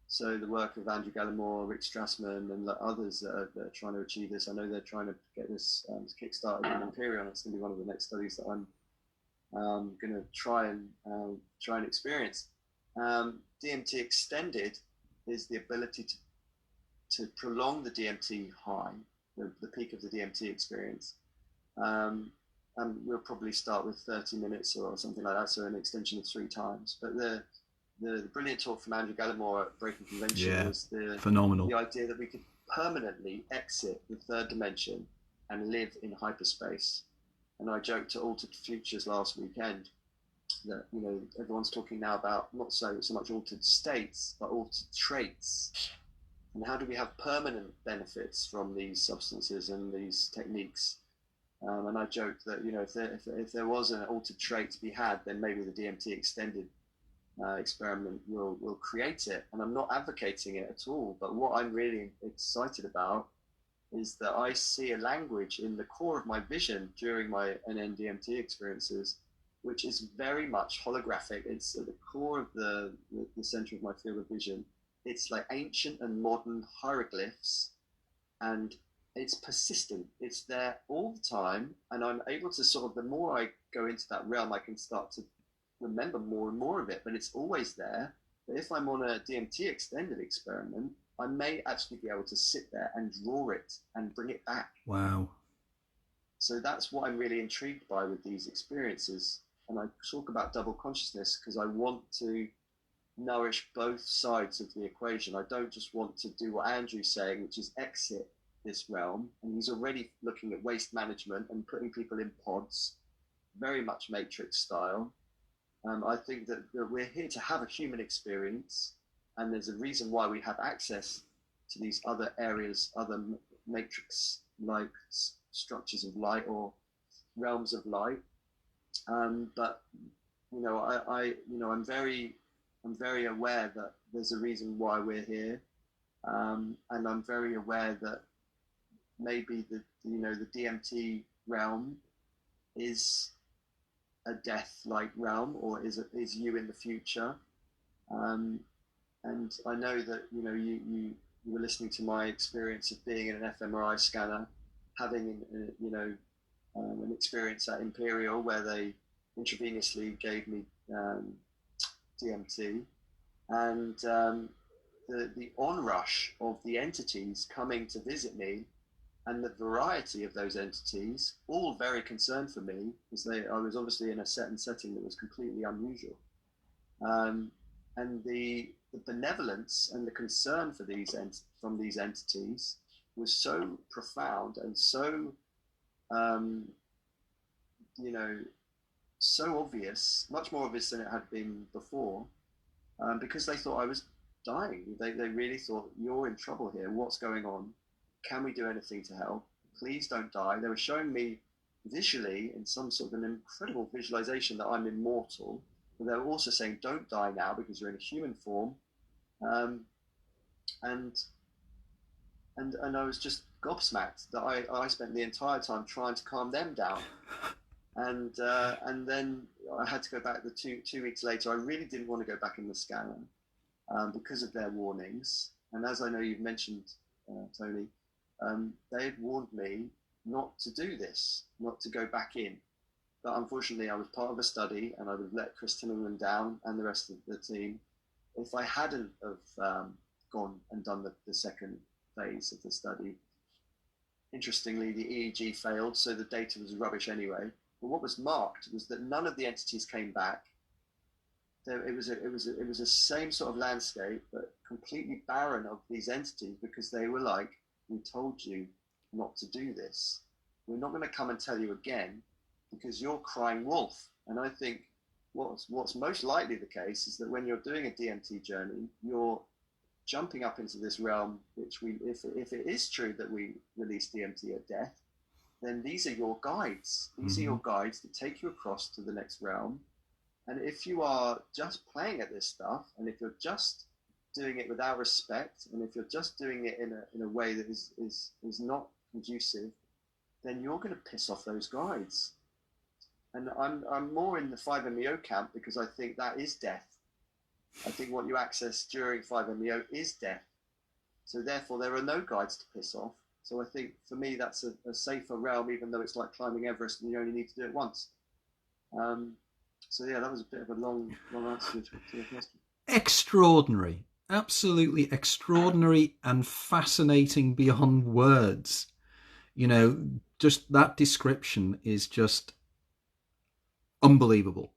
So the work of Andrew Gallimore, Rick Strassman, and others that are trying to achieve this. I know they're trying to get this kick-started in Imperial. It's going to be one of the next studies that I'm going to try and experience. DMT extended is the ability to prolong the DMT high, the peak of the DMT experience, we'll probably start with 30 minutes or something like that, so an extension of 3 times. But the brilliant talk from Andrew Gallimore at Breaking Convention was phenomenal. The idea that we could permanently exit the 3rd dimension and live in hyperspace. And I joked to Altered Futures last weekend that, you know, everyone's talking now about not so much altered states, but altered traits. And how do we have permanent benefits from these substances and these techniques? And I joked that, you know, if there was an altered trait to be had, then maybe the DMT extended experiment will create it. And I'm not advocating it at all, but what I'm really excited about is that I see a language in the core of my vision during my NN-DMT experiences, which is very much holographic. It's at the core of the center of my field of vision. It's like ancient and modern hieroglyphs, and it's persistent. It's there all the time, and I'm able to sort of, the more I go into that realm, I can start to remember more and more of it, but it's always there. But if I'm on a DMT extended experiment, I may actually be able to sit there and draw it and bring it back. Wow. So that's what I'm really intrigued by with these experiences. And I talk about double consciousness because I want to nourish both sides of the equation. I don't just want to do what Andrew's saying, which is exit this realm. And he's already looking at waste management and putting people in pods, very much Matrix style. I think that we're here to have a human experience, and there's a reason why we have access to these other areas, other Matrix-like structures of light or realms of light. But you know, I'm very aware that there's a reason why we're here, and I'm very aware that maybe the DMT realm is a death-like realm, or is you in the future. And I know that you were listening to my experience of being in an fMRI scanner, having an experience at Imperial where they intravenously gave me DMT, and the onrush of the entities coming to visit me, and the variety of those entities, all very concerned for me, because I was obviously in a setting that was completely unusual. And the benevolence and the concern for from these entities was so profound and so, so obvious, much more obvious than it had been before, because they thought I was dying. They really thought, you're in trouble here. What's going on? Can we do anything to help? Please don't die. They were showing me visually in some sort of an incredible visualization that I'm immortal. But they were also saying, don't die now because you're in a human form. And I was just gobsmacked that I spent the entire time trying to calm them down. And then I had to go back 2 weeks later. I really didn't want to go back in the scanner because of their warnings. And as I know you've mentioned, Tony, they had warned me not to do this, not to go back in. But unfortunately, I was part of a study, and I would have let Chris Timmerman down and the rest of the team if I hadn't have gone and done the second phase of the study. Interestingly, the EEG failed, so the data was rubbish anyway. But what was marked was that none of the entities came back. It was a same sort of landscape, but completely barren of these entities, because they were like, we told you not to do this. We're not going to come and tell you again because you're crying wolf. And I think what's most likely the case is that when you're doing a DMT journey, you're jumping up into this realm, which if it is true that we release DMT at death, then these are your guides. These are your guides to take you across to the next realm. And if you are just playing at this stuff, and if you're just doing it without respect, and if you're just doing it in a way that is not conducive, then you're going to piss off those guides. And I'm more in the 5-MeO camp, because I think that is death. I think what you access during 5-MeO is death. So therefore, there are no guides to piss off. So I think for me, that's a safer realm, even though it's like climbing Everest and you only need to do it once. So yeah, that was a bit of a long answer to your question. Extraordinary. Absolutely extraordinary and fascinating beyond words. You know, just that description is just unbelievable.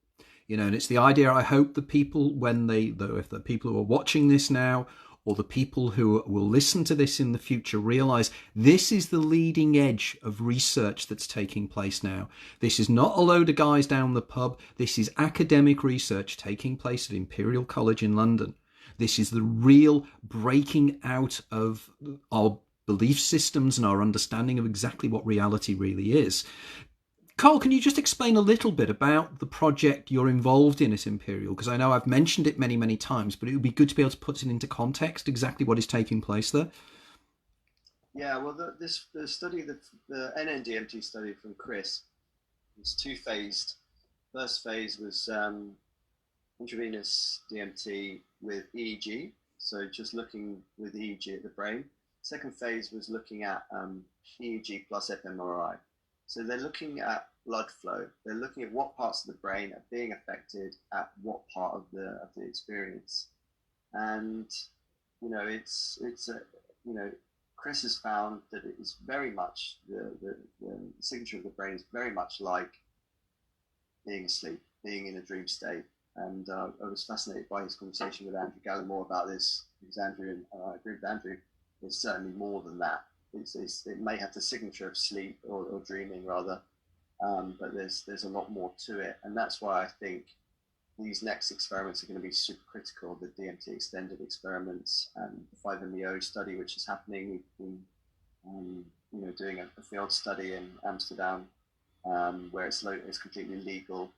And it's the idea. I hope the people, if the people who are watching this now, or the people who will listen to this in the future, realize this is the leading edge of research that's taking place now. This is not a load of guys down the pub. This is academic research taking place at Imperial College in London. This is the real breaking out of our belief systems and our understanding of exactly what reality really is. Carl, can you just explain a little bit about the project you're involved in at Imperial? Because I know I've mentioned it many, many times, but it would be good to be able to put it into context, exactly what is taking place there. Yeah, well, the study, the NN-DMT study from Chris, was two-phased. First phase was intravenous DMT with EEG, so just looking with EEG at the brain. Second phase was looking at EEG plus fMRI. So they're looking at blood flow. They're looking at what parts of the brain are being affected at what part of the experience. And Chris has found that it is very much the signature of the brain is very much like being asleep, being in a dream state. And I was fascinated by his conversation with Andrew Gallimore about this, because Andrew, and I agree with Andrew, it's certainly more than that. It may have the signature of sleep or dreaming rather, but there's a lot more to it, and that's why I think these next experiments are going to be super critical. The DMT extended experiments and the 5-MeO study, which is happening. We've been doing a field study in Amsterdam where it's completely legal.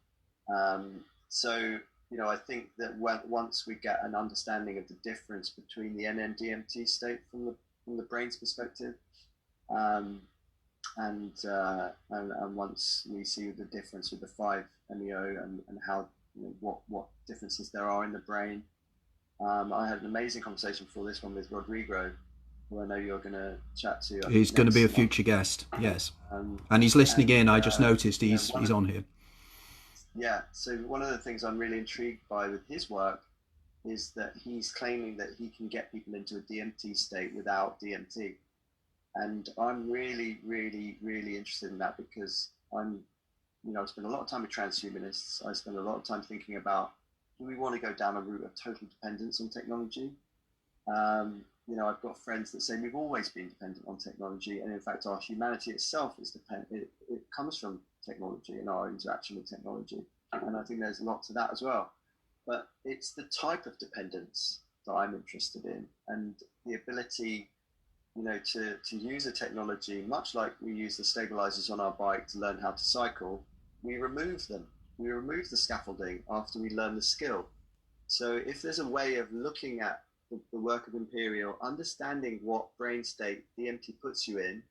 So I think that once we get an understanding of the difference between the NN-DMT state from the brain's perspective, and once we see the difference with the 5-MeO and how what differences there are in the brain. I had an amazing conversation before this one with Rodrigo, who I know you're going to chat to. He's going to be a future guest, yes. And he's listening in. I just noticed he's on here. Yeah, so one of the things I'm really intrigued by with his work is that he's claiming that he can get people into a DMT state without DMT. And I'm really, really, really interested in that, because I spend a lot of time with transhumanists. I spend a lot of time thinking about, do we want to go down a route of total dependence on technology? I've got friends that say we've always been dependent on technology, and in fact our humanity itself is dependent. It comes from technology and our interaction with technology, and I think there's a lot to that as well. But it's the type of dependence that I'm interested in, and the ability, to use a technology, much like we use the stabilizers on our bike to learn how to cycle. We remove them. We remove the scaffolding after we learn the skill. So if there's a way of looking at the work of Imperial, understanding what brain state DMT puts you in,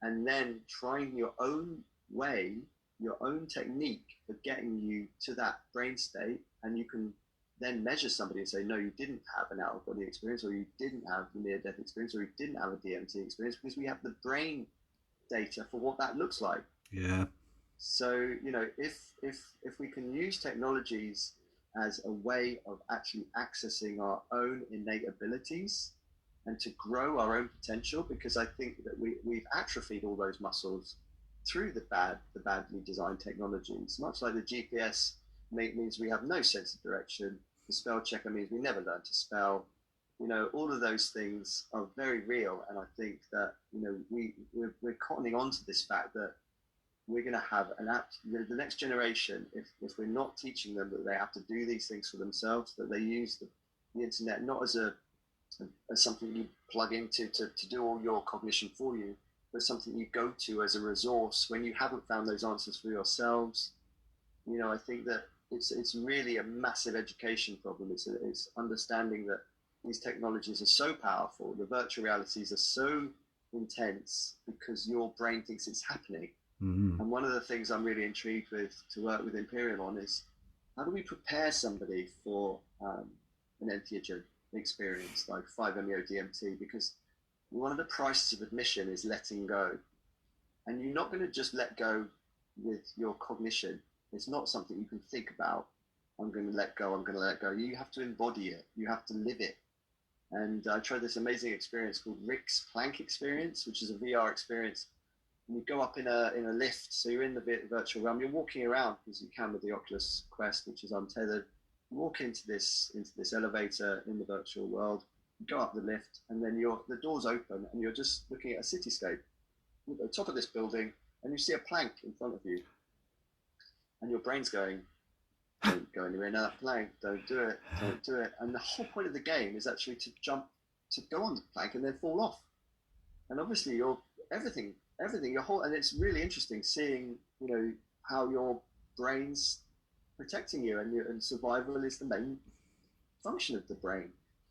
and then trying your own way, your own technique for getting you to that brain state, and you can then measure somebody and say, no, you didn't have an out-of-body experience, or you didn't have a near-death experience, or you didn't have a DMT experience, because we have the brain data for what that looks like. Yeah. So, if we can use technologies as a way of actually accessing our own innate abilities and to grow our own potential, because I think that we've atrophied all those muscles through the badly designed technologies. Much like the GPS means we have no sense of direction. The spell checker means we never learn to spell. All of those things are very real, and I think that we're cottoning onto this fact that we're going to have the next generation, if we're not teaching them that they have to do these things for themselves, that they use the internet not as something you plug into to do all your cognition for you, but something you go to as a resource when you haven't found those answers for yourselves. I think that it's really a massive education problem. It's understanding that these technologies are so powerful, the virtual realities are so intense because your brain thinks it's happening. Mm-hmm. And one of the things I'm really intrigued with to work with Imperial on is, how do we prepare somebody for an entheogen experience like 5-MeO DMT? Because one of the prices of admission is letting go. And you're not going to just let go with your cognition. It's not something you can think about. I'm going to let go, I'm going to let go. You have to embody it. You have to live it. And I tried this amazing experience called Rick's Plank Experience, which is a VR experience and you go up in a lift. So you're in the virtual realm. You're walking around because you can with the Oculus Quest, which is untethered. You walk into this elevator in the virtual world. You go up the lift, and then the doors open, and you're just looking at a cityscape. You're at the top of this building, and you see a plank in front of you, and your brain's going, "Don't go anywhere near that plank. Don't do it. Don't do it." And the whole point of the game is actually to go on the plank, and then fall off. And obviously, everything, your whole, and it's really interesting seeing, how your brain's protecting you, and survival is the main function of the brain.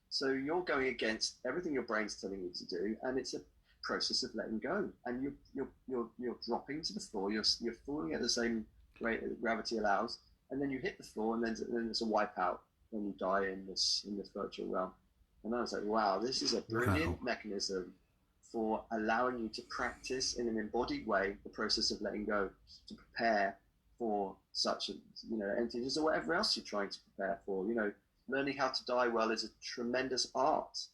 So you're going against everything your brain's telling you to do, and it's a process of letting go. And you're dropping to the floor. You're falling at the same rate that gravity allows, and then you hit the floor, and then there's a wipeout when you die in this virtual realm. And I was like, wow, this is a brilliant mechanism for allowing you to practice in an embodied way the process of letting go, to prepare for such entities or whatever else you're trying to prepare for. Learning how to die well is a tremendous art.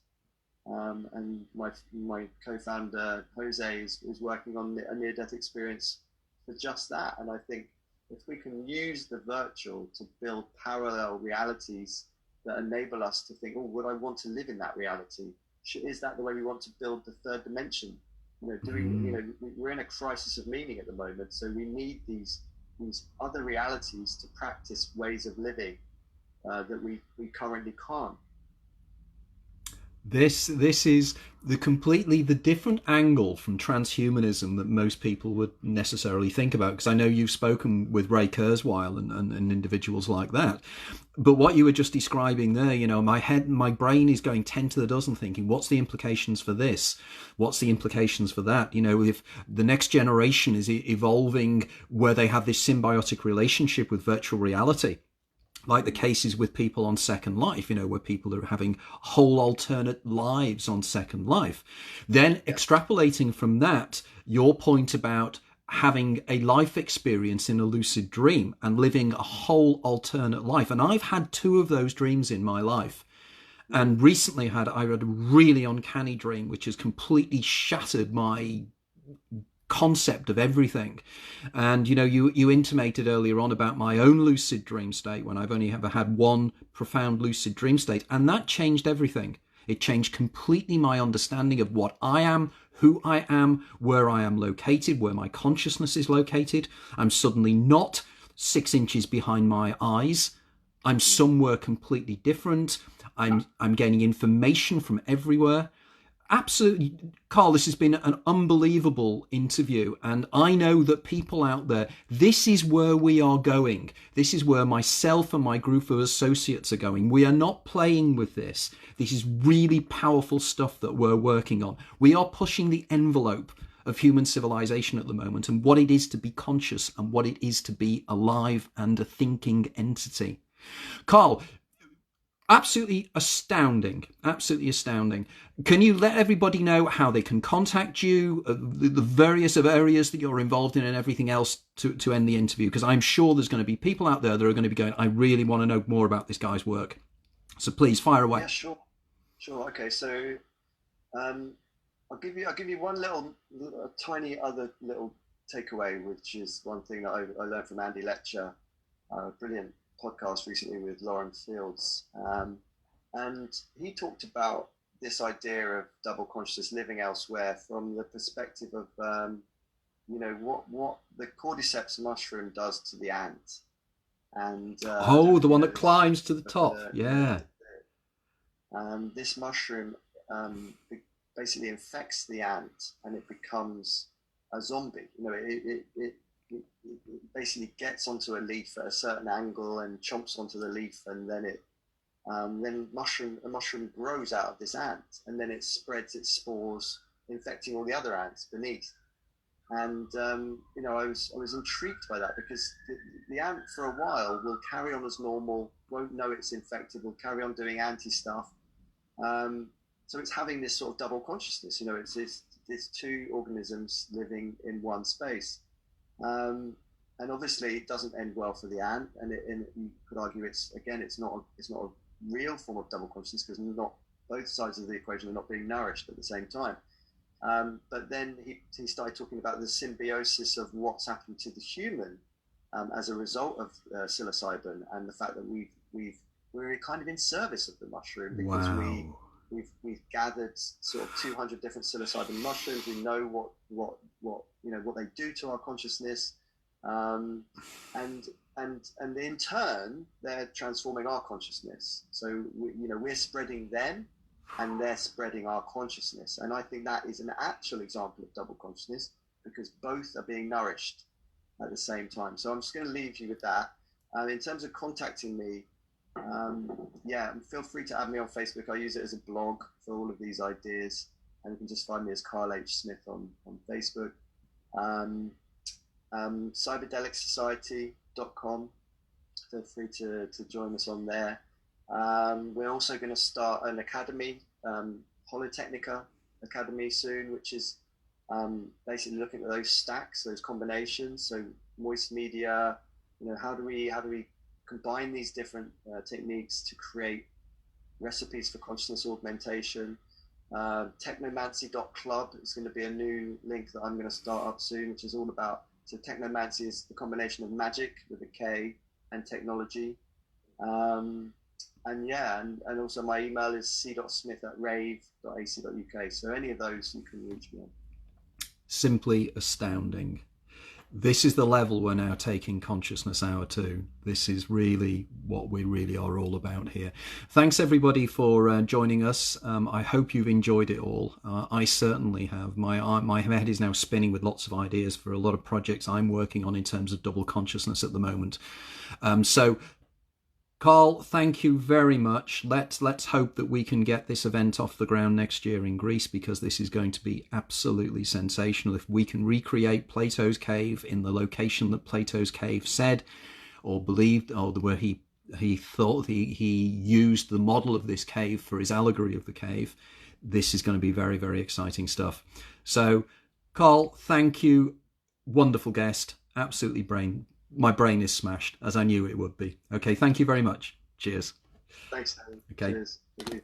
And my co-founder Jose is working on a near-death experience for just that. And I think if we can use the virtual to build parallel realities that enable us to think, oh, would I want to live in that reality? Is that the way we want to build the third dimension? We're in a crisis of meaning at the moment, so we need these other realities to practice ways of living that we currently can't. This is the completely the different angle from transhumanism that most people would necessarily think about, because I know you've spoken with Ray Kurzweil and individuals like that. But what you were just describing there, my brain is going 10 to the dozen thinking, what's the implications for this? What's the implications for that? If the next generation is evolving where they have this symbiotic relationship with virtual reality, like the cases with people on Second Life, where people are having whole alternate lives on Second Life. Then extrapolating from that, your point about having a life experience in a lucid dream and living a whole alternate life. And I've had 2 of those dreams in my life. And recently I had a really uncanny dream, which has completely shattered my concept of everything. And you intimated earlier on about my own lucid dream state, when I've only ever had one profound lucid dream state, and that changed everything. It changed completely my understanding of what I am, who I am, where I am located, where my consciousness is located. I'm suddenly not 6 inches behind my eyes. I'm somewhere completely different. I'm gaining information from everywhere. Absolutely, Carl, this has been an unbelievable interview, and I know that people out there, this is where we are going. This is where myself and my group of associates are going. We are not playing with this. This is really powerful stuff that we're working on. We are pushing the envelope of human civilization at the moment, and what it is to be conscious and what it is to be alive and a thinking entity. Carl, absolutely astounding. Can you let everybody know how they can contact you, the various areas that you're involved in and everything else to end the interview? Because I'm sure there's going to be people out there that are going to be going, I really want to know more about this guy's work. So please fire away. Yeah, sure. Okay, so I'll give you one tiny other little takeaway, which is one thing that I learned from Andy Letcher, brilliant podcast recently with Lauren Fields, and he talked about this idea of double consciousness, living elsewhere, from the perspective of what the cordyceps mushroom does to the ant, and the one that climbs to the top. This mushroom basically infects the ant, and it becomes a zombie. It basically gets onto a leaf at a certain angle and chomps onto the leaf, and then a mushroom grows out of this ant, and then it spreads its spores, infecting all the other ants beneath. And I was intrigued by that, because the ant for a while will carry on as normal, won't know it's infected, will carry on doing anti stuff. So it's having this sort of double consciousness. It's 2 organisms living in one space. And obviously it doesn't end well for the ant, and you could argue it's not a real form of double consciousness, because not both sides of the equation are not being nourished at the same time. But then he started talking about the symbiosis of what's happened to the human as a result of psilocybin, and the fact that we're kind of in service of the mushroom, because wow. we've gathered sort of 200 different psilocybin mushrooms. We know what they do to our consciousness, and in turn they're transforming our consciousness. So we're spreading them, and they're spreading our consciousness. And I think that is an actual example of double consciousness, because both are being nourished at the same time. So I'm just going to leave you with that. In terms of contacting me, feel free to add me on Facebook. I use it as a blog for all of these ideas, and you can just find me as Carl H.Smith on Facebook. Cyberdelicsociety.com. Feel free to join us on there. We're also going to start an academy, Holotechnica Academy, soon, which is basically looking at those stacks, those combinations. So moist media, how do we combine these different techniques to create recipes for consciousness augmentation. Technomancy.club is going to be a new link that I'm going to start up soon, which is all about, so technomancy is the combination of magic with a K and technology. And also my email is c.smith@rave.ac.uk. So any of those you can reach me on. Simply astounding. This is the level we're now taking Consciousness Hour to. This is really what we really are all about here. Thanks everybody for joining us. I hope you've enjoyed it all. I certainly have. My head is now spinning with lots of ideas for a lot of projects I'm working on in terms of double consciousness at the moment. So Carl, thank you very much. Let's hope that we can get this event off the ground next year in Greece, because this is going to be absolutely sensational. If we can recreate Plato's cave in the location that Plato's cave said or believed, or where he thought he used the model of this cave for his allegory of the cave, this is going to be very, very exciting stuff. So, Carl, thank you. Wonderful guest. Absolutely my brain is smashed, as I knew it would be. Okay, thank you very much. Cheers. Thanks, Harry. Okay. Cheers. Thank you.